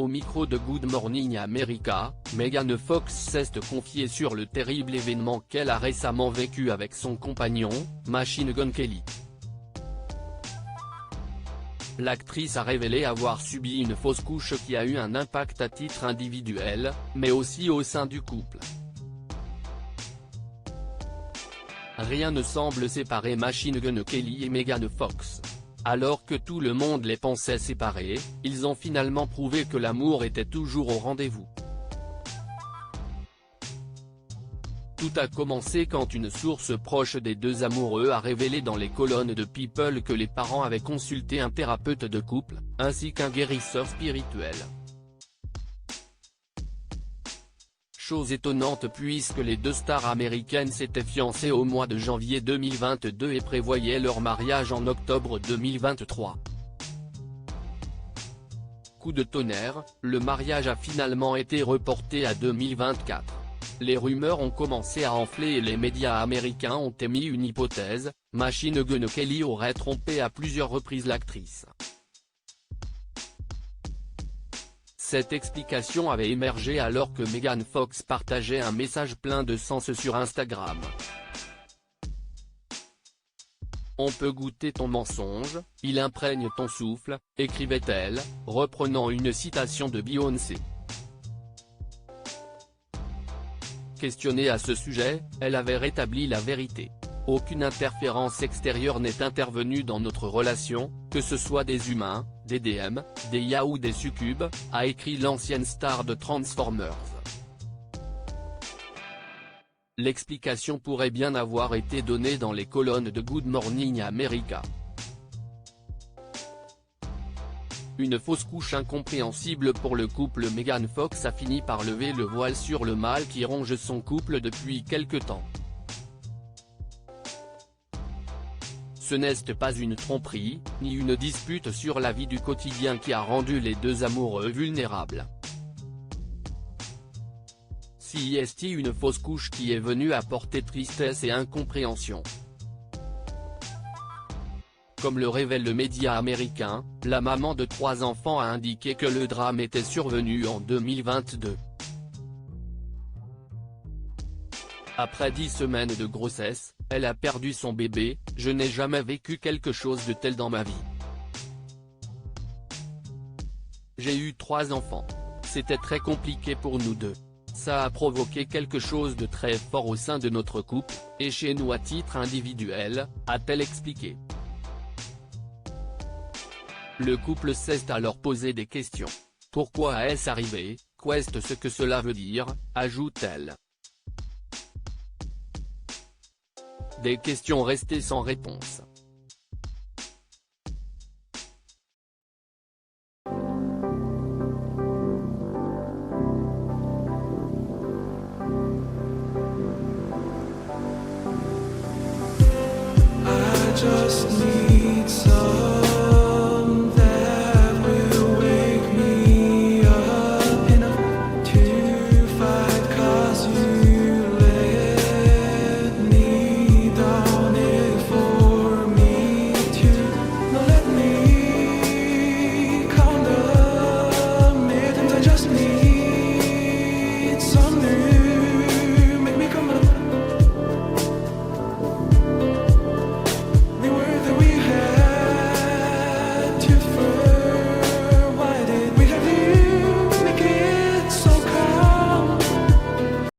Au micro de Good Morning America, Megan Fox s'est confiée sur le terrible événement qu'elle a récemment vécu avec son compagnon, Machine Gun Kelly. L'actrice a révélé avoir subi une fausse couche qui a eu un impact à titre individuel, mais aussi au sein du couple. Rien ne semble séparer Machine Gun Kelly et Megan Fox. Alors que tout le monde les pensait séparés, ils ont finalement prouvé que l'amour était toujours au rendez-vous. Tout a commencé quand une source proche des deux amoureux a révélé dans les colonnes de People que les parents avaient consulté un thérapeute de couple, ainsi qu'un guérisseur spirituel. Chose étonnante puisque les deux stars américaines s'étaient fiancées au mois de janvier 2022 et prévoyaient leur mariage en octobre 2023. Coup de tonnerre, le mariage a finalement été reporté à 2024. Les rumeurs ont commencé à enfler et les médias américains ont émis une hypothèse, Machine Gun Kelly aurait trompé à plusieurs reprises l'actrice. Cette explication avait émergé alors que Megan Fox partageait un message plein de sens sur Instagram. On peut goûter ton mensonge, il imprègne ton souffle, écrivait-elle, reprenant une citation de Beyoncé. Questionnée à ce sujet, elle avait rétabli la vérité. Aucune interférence extérieure n'est intervenue dans notre relation, que ce soit des humains, des DM, des IA ou des succubes, a écrit l'ancienne star de Transformers. L'explication pourrait bien avoir été donnée dans les colonnes de Good Morning America. Une fausse couche incompréhensible pour le couple. Megan Fox a fini par lever le voile sur le mal qui ronge son couple depuis quelque temps. Ce n'est pas une tromperie, ni une dispute sur la vie du quotidien qui a rendu les deux amoureux vulnérables. C'est une fausse couche qui est venue apporter tristesse et incompréhension. Comme le révèle le média américain, la maman de 3 enfants a indiqué que le drame était survenu en 2022. Après 10 semaines de grossesse, elle a perdu son bébé. Je n'ai jamais vécu quelque chose de tel dans ma vie. J'ai eu 3 enfants. C'était très compliqué pour nous deux. Ça a provoqué quelque chose de très fort au sein de notre couple, et chez nous à titre individuel, a-t-elle expliqué. Le couple s'est alors posé des questions. Pourquoi est-ce arrivé, qu'est-ce que cela veut dire, ajoute-t-elle. Des questions restées sans réponse. I just need